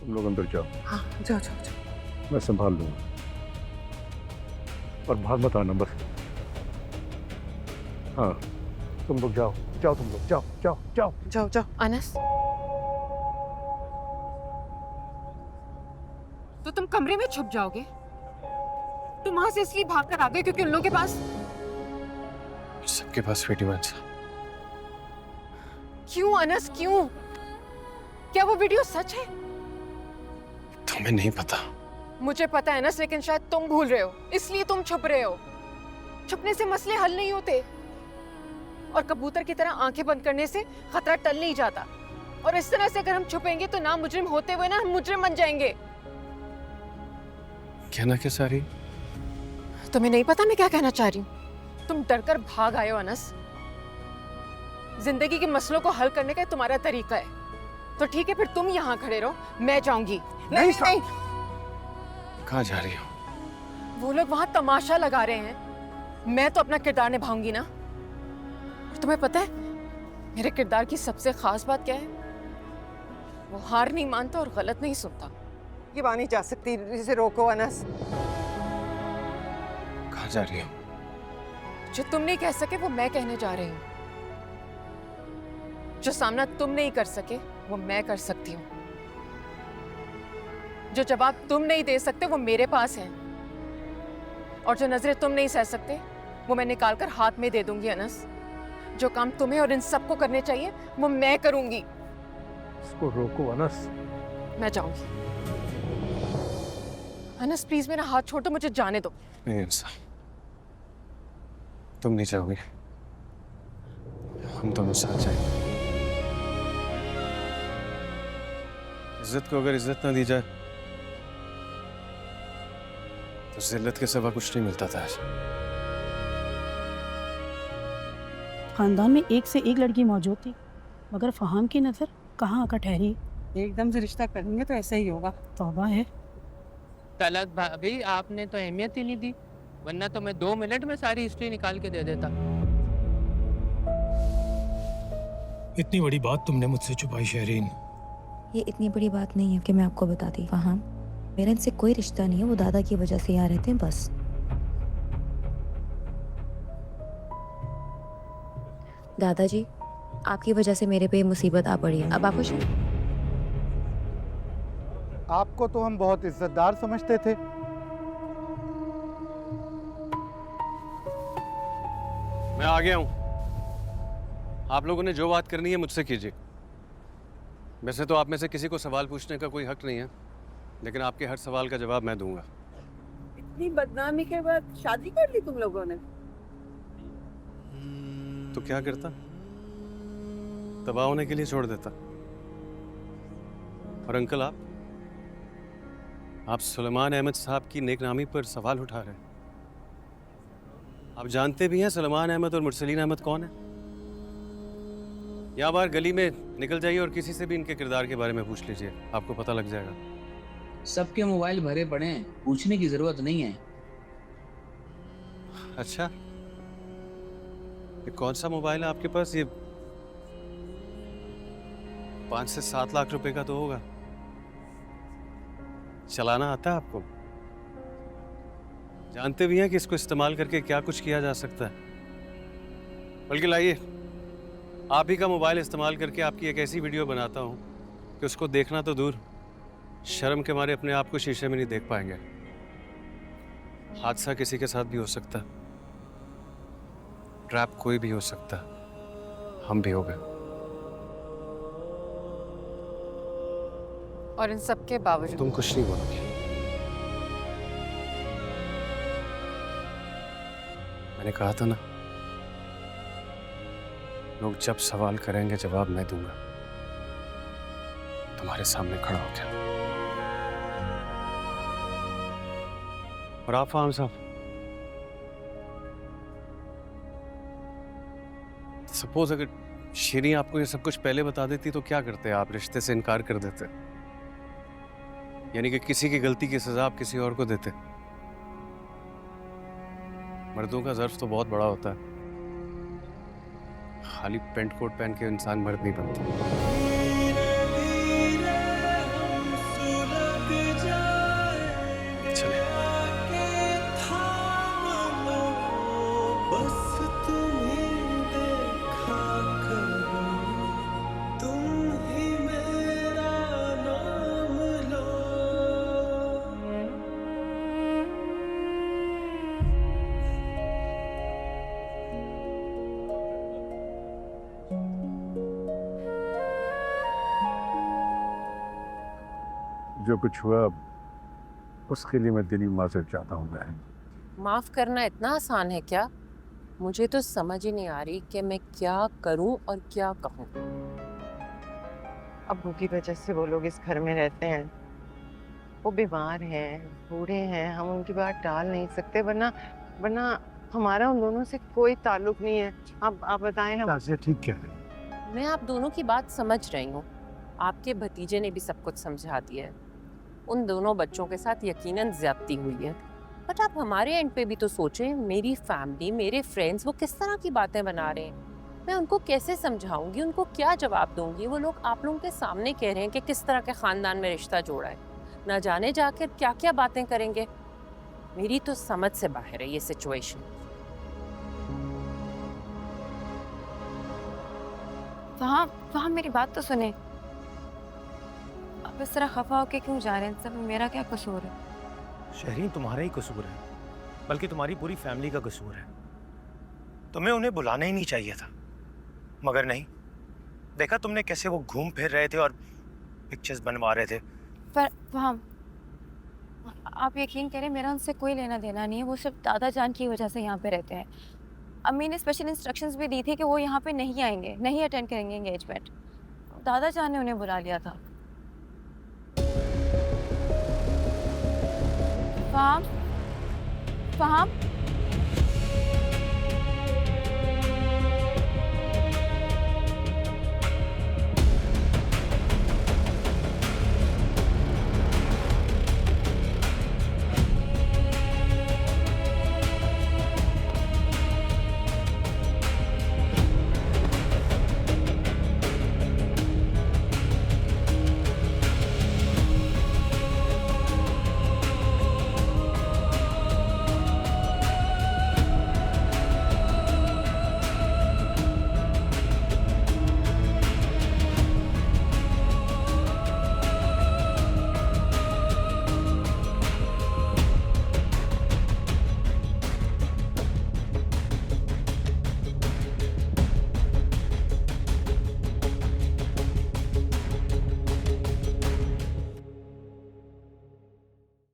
तुम लोग अंदर जाओ, हाँ जाओ जाओ जाओ। मैं संभाल लूंगा। और बाहर मत आना बस। हाँ तुम लोग जाओ जाओ, तुम लोग जाओ जाओ जाओ। जाओ जाओ। अनस, तो तुम कमरे में छुप जाओगे? तुम वहां से इसलिए भाग कर आ गए क्योंकि उन लोगों के पास सबके पास वीडियो है। क्यों अनस, क्यों? क्या वो वीडियो सच है? तुम्हें नहीं पता। मुझे पता है अनस, लेकिन शायद तुम भूल रहे हो, इसलिए तुम छुप रहे हो। छुपने से मसले हल नहीं होते, और कबूतर की तरह आंखें बंद करने से खतरा टल नहीं जाता। और इस तरह से अगर हम छुपेंगे तो ना मुजरिम होते हुए ना हम मुजरिम बन जाएंगे। कहना क्या सारी? तुम्हें नहीं पता मैं क्या कहना चाह रही हूँ? तुम डरकर भाग आए हो अनस। जिंदगी के मसलों को हल करने का तुम्हारा तरीका है, तो ठीक है फिर तुम यहाँ खड़े रहो, मैं जाऊंगी। नहीं नहीं, कहाँ जा रही हो? वो लोग वहां तमाशा लगा रहे हैं, मैं तो अपना किरदार निभाऊंगी ना। और तुम्हें पता है मेरे किरदार की सबसे खास बात क्या है? वो हार नहीं मानता और गलत नहीं सुनता। ये बात नहीं जा सकती, इसे रोको अनस। कहाँ जा रही हो? जो तुम नहीं कह सके वो मैं कहने जा रही हूँ। जो सामना तुम नहीं कर सके वो मैं कर सकती हूँ। जो जवाब तुम नहीं दे सकते वो मेरे पास है, और जो नजरें तुम नहीं सह सकते वो मैं निकाल कर हाथ में दे दूंगी अनस। जो काम तुम्हें और इन सबको करने चाहिए वो मैं करूंगी। इसको रोको अनस। मैं जाऊंगी। अनस प्लीज मेरा हाथ छोड़ो, मुझे जाने दो। नहीं इंसान, तुम नहीं जाओगी, हम दोनों साथ जाएंगे। इज्जत को अगर इज्जत ना दी जाए तो जिल्लत के सिवा कुछ नहीं मिलता था। खानदान में एक से एक लड़की मौजूद थी, मगर फहाम की नजर कहाँ आकर ठहरी। एकदम से रिश्ता करेंगे तो ऐसा ही होगा। तौबा है। तलत भाभी, आपने तो अहमियत ही नहीं दी, वरना तो मैं 2 मिनट में सारी हिस्ट्री निकाल के दे देता। इतनी बड़ी बात तुमने मुझसे छुपाई शहरीन। ये इतनी बड़ी बात नहीं है कि मैं आपको बताती। फहाम, मेरा इनसे कोई रिश्ता नहीं है, वो दादा की वजह से यहाँ रहते हैं बस। दादाजी, आपकी वजह से मेरे पे ये मुसीबत आ पड़ी है। अब आप खुश हैं? आपको तो हम बहुत इज्जतदार समझते थे। मैं आ गया हूं। आप लोगों ने जो बात करनी है मुझसे कीजिए। वैसे तो आप में से किसी को सवाल पूछने का कोई हक नहीं है, लेकिन आपके हर सवाल का जवाब मैं दूंगा। इतनी बदनामी के बाद शादी कर ली तुम लोगों ने? तो क्या करता? तबाह होने के लिए छोड़ देता। और अंकल, आप सुलेमान अहमद साहब की नेकनामी पर सवाल उठा रहे हैं। आप जानते भी हैं सुलेमान अहमद और मुरसलीन अहमद कौन है? यहाँ बाहर गली में निकल जाइए और किसी से भी इनके किरदार के बारे में पूछ लीजिए, आपको पता लग जाएगा। सबके मोबाइल भरे पड़े हैं, पूछने की जरूरत नहीं है। अच्छा, ये कौन सा मोबाइल है आपके पास? ये 5 से 7 लाख रुपए का तो होगा। चलाना आता है आपको? जानते भी हैं कि इसको इस्तेमाल करके क्या कुछ किया जा सकता है। बल्कि लाइए, आप ही का मोबाइल इस्तेमाल करके आपकी एक ऐसी वीडियो बनाता हूं कि उसको देखना तो दूर, शर्म के मारे अपने आप को शीशे में नहीं देख पाएंगे। हादसा किसी के साथ भी हो सकता, ट्रैप कोई भी हो सकता, हम भी हो गए। और इन सब के बावजूद तुम कुछ नहीं बोलोगी। मैंने कहा था ना, लोग जब सवाल करेंगे जवाब मैं दूंगा। तुम्हारे सामने खड़ा हो गया। और आप फहाम साहब, सपोज अगर शीरी आपको ये सब कुछ पहले बता देती तो क्या करते? आप रिश्ते से इनकार कर देते? यानी कि किसी की गलती की सजा आप किसी और को देते? मर्दों का ज़र्फ तो बहुत बड़ा होता है, खाली पेंट कोट पहन के इंसान मर्द नहीं बनता। जो कुछ हुआ उसके लिए मैं दिली माजरत चाहता हूँ बहन। माफ करना इतना आसान है क्या? मुझे तो समझ ही नहीं आ रही कि मैं क्या करूं और क्या कहूं। अब्बू की वजह से वो लोग इस घर में रहते हैं। वो बीमार हैं, बूढ़े हैं, हम उनकी बात टाल नहीं सकते, वरना वरना हमारा उन दोनों से कोई ताल्लुक नहीं है। आप बताएं हम। नाज़िया ठीक कह रही है। मैं आप दोनों की बात समझ रही हूँ। आपके भतीजे ने भी सब कुछ समझा दिया है। उन दोनों बच्चों के साथ यकीनन ज्यादती हुई है, बट आप हमारे एंड पे भी तो सोचें। मेरी फैमिली, मेरे फ्रेंड्स, वो किस तरह की बातें बना रहे हैं। मैं उनको कैसे समझाऊंगी, उनको क्या जवाब दूंगी? वो लोग आप लोगों के सामने कह रहे हैं कि किस तरह के खानदान में रिश्ता जोड़ा है। ना जाने जाकर क्या क्या बातें करेंगे। मेरी तो समझ से बाहर है ये सिचुएशन। वहाँ मेरी बात तो सुने। अब इस तरह खफा होके क्यों जा रहे हैं? सब मेरा क्या कसूर है? शहरीन तुम्हारा ही कसूर है, बल्कि तुम्हारी पूरी फैमिली का कसूर है। तुम्हें उन्हें बुलाना ही नहीं चाहिए था, मगर नहीं। देखा तुमने कैसे वो घूम फिर रहे थे और पिक्चर्स बनवा रहे थे। पर वहाँ आप यकीन करें, मेरा उनसे कोई लेना देना नहीं है। वो सिर्फ दादा जान की वजह से यहाँ पे रहते हैं। अम्मी ने स्पेशल इंस्ट्रक्शंस भी दी थी कि वो यहाँ पे नहीं आएंगे, नहीं अटेंड करेंगे एंगेजमेंट। दादा जान ने उन्हें बुला लिया था। फहम, फहम,